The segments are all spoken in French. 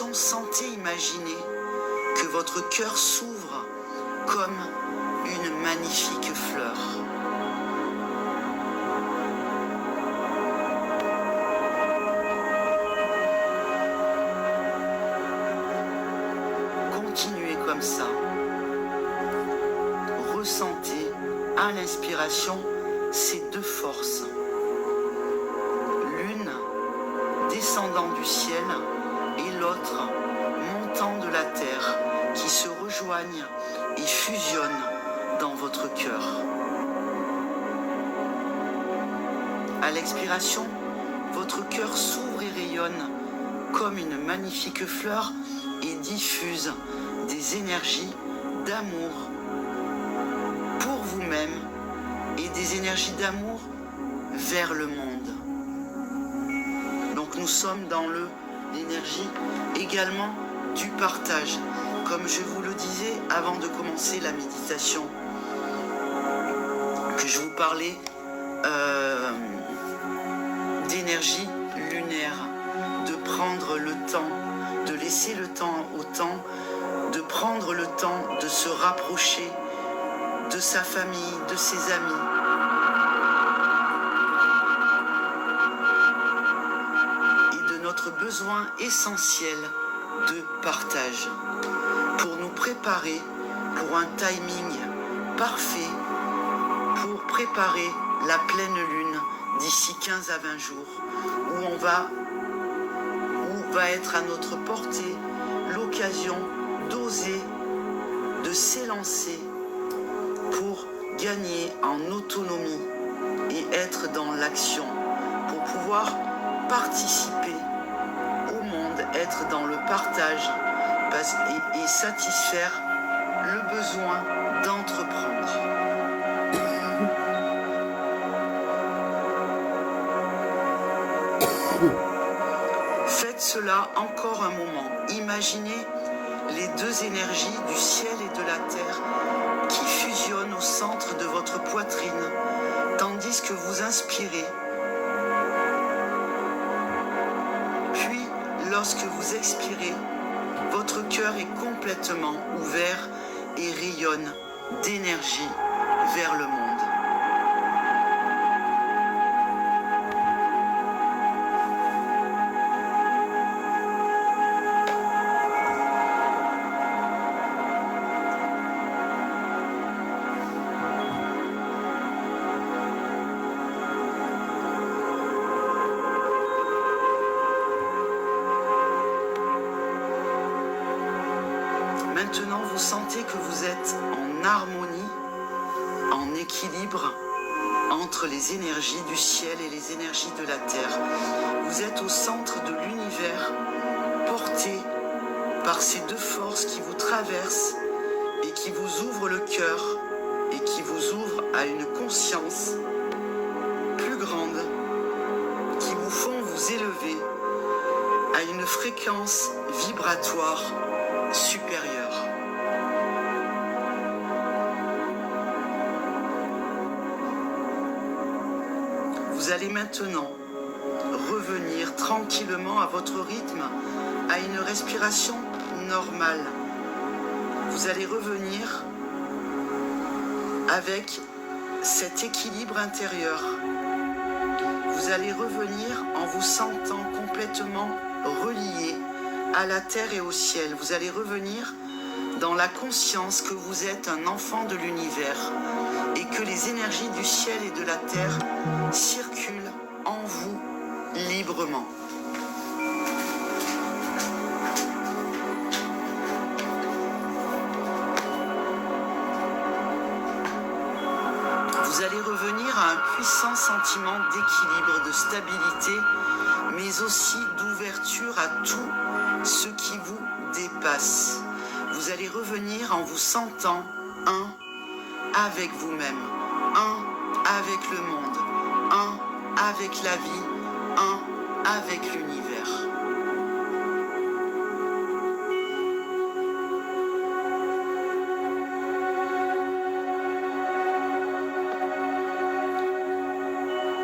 l'expiration, sentez, imaginez que votre cœur s'ouvre comme une magnifique fleur. Continuez comme ça. Ressentez à l'inspiration ces deux forces. L'une descendant du ciel et l'autre montant de la terre qui se rejoignent et fusionnent dans votre cœur. À l'expiration, votre cœur s'ouvre et rayonne comme une magnifique fleur et diffuse des énergies d'amour pour vous-même et des énergies d'amour vers le monde. Donc nous sommes dans l'énergie également du partage. Comme je vous le disais avant de commencer la méditation, que je vous parlais d'énergie lunaire, de prendre le temps, de laisser le temps au temps, de prendre le temps de se rapprocher de sa famille, de ses amis. Et de notre besoin essentiel de partage. Pour nous préparer pour un timing parfait, pour préparer la pleine lune d'ici 15 à 20 jours, où va être à notre portée l'occasion d'oser, de s'élancer pour gagner en autonomie et être dans l'action, pour pouvoir participer au monde, être dans le partage et satisfaire le besoin d'entreprendre. Faites cela encore un moment. Imaginez les deux énergies du ciel et de la terre qui fusionnent au centre de votre poitrine, tandis que vous inspirez. Puis, lorsque vous expirez, votre cœur est complètement ouvert et rayonne d'énergie vers le monde. Maintenant, vous sentez que vous êtes en harmonie, en équilibre entre les énergies du ciel et les énergies de la terre. Vous êtes au centre de l'univers, porté par ces deux forces qui vous traversent et qui vous ouvrent le cœur et qui vous ouvrent à une conscience plus grande, qui vous font vous élever à une fréquence vibratoire supérieure. Vous allez maintenant revenir tranquillement à votre rythme, à une respiration normale. Vous allez revenir avec cet équilibre intérieur. Vous allez revenir en vous sentant complètement relié à la terre et au ciel. Vous allez revenir dans la conscience que vous êtes un enfant de l'univers et que les énergies du ciel et de la terre circulent en vous librement. Vous allez revenir à un puissant sentiment d'équilibre, de stabilité, mais aussi d'ouverture à tout ce qui vous dépasse. Vous allez revenir en vous sentant un avec vous-même, un avec le monde, un avec la vie, un avec l'univers.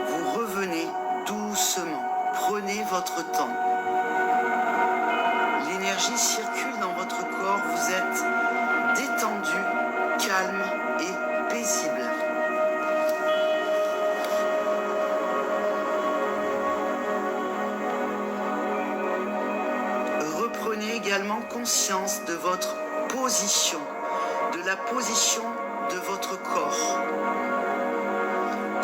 Vous revenez doucement, prenez votre temps. L'énergie l'énergie circule dans votre corps, vous êtes détendu, calme et paisible. Reprenez également conscience de votre position, de la position de votre corps.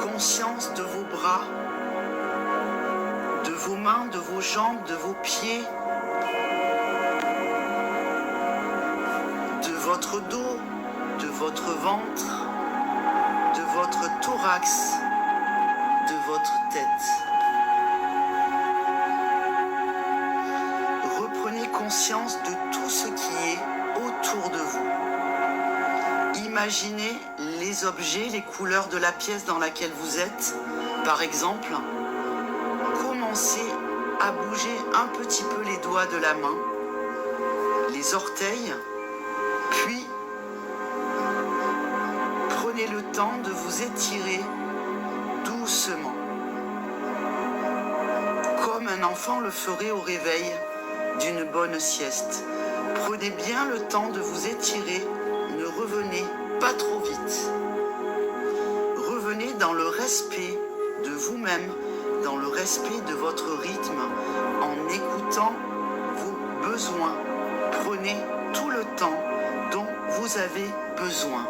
Conscience de vos bras, de vos mains, de vos jambes, de vos pieds, de votre dos, de votre ventre, de votre thorax, de votre tête. Reprenez conscience de tout ce qui est autour de vous. Imaginez les objets, les couleurs de la pièce dans laquelle vous êtes. Par exemple, commencez à bouger un petit peu les doigts de la main, les orteils, puis prenez le temps de vous étirer doucement, comme un enfant le ferait au réveil d'une bonne sieste. Prenez bien le temps de vous étirer, ne revenez pas trop vite. Revenez dans le respect de vous-même, dans le respect de votre rythme, en écoutant vos besoins. Prenez tout le temps dont vous avez besoin.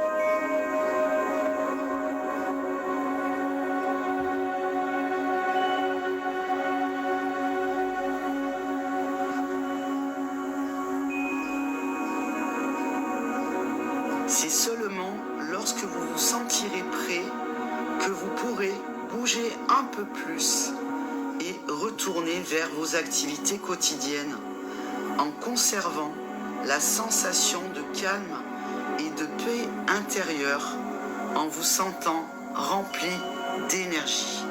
C'est seulement lorsque vous vous sentirez prêt que vous pourrez bouger un peu plus et retourner vers vos activités quotidiennes en conservant la sensation de calme et de paix intérieure, en vous sentant rempli d'énergie.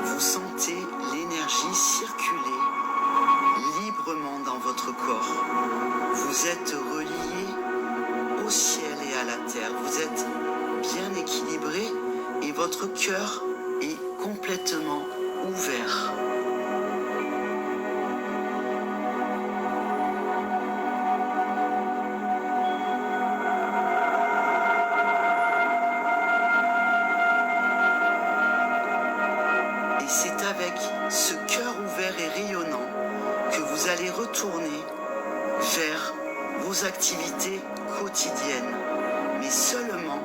Vous sentez l'énergie circuler librement dans votre corps. Vous êtes relié au ciel et à la terre. Vous êtes bien équilibré et votre cœur est complètement ouvert. C'est avec ce cœur ouvert et rayonnant que vous allez retourner vers vos activités quotidiennes, mais seulement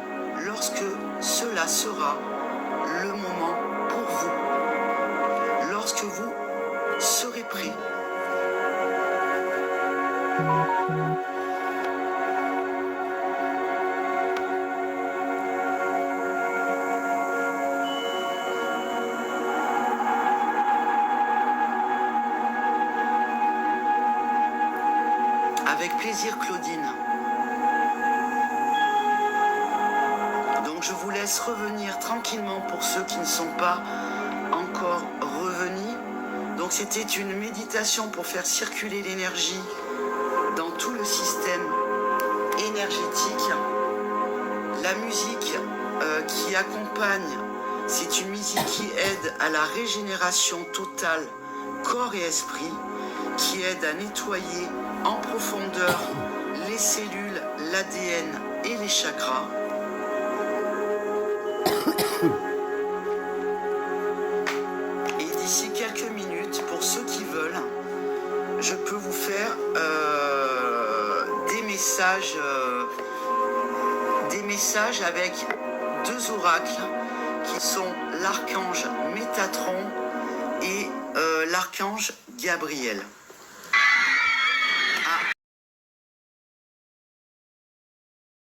lorsque cela sera le moment pour vous, lorsque vous serez prêt. Avec plaisir, Claudine. Donc je vous laisse revenir tranquillement pour ceux qui ne sont pas encore revenus. Donc c'était une méditation pour faire circuler l'énergie dans tout le système énergétique. La musique qui accompagne, c'est une musique qui aide à la régénération totale corps et esprit, qui aide à nettoyer en profondeur les cellules, l'ADN et les chakras. Et d'ici quelques minutes, pour ceux qui veulent, je peux vous faire des messages avec deux oracles qui sont l'archange Métatron et l'archange Gabriel.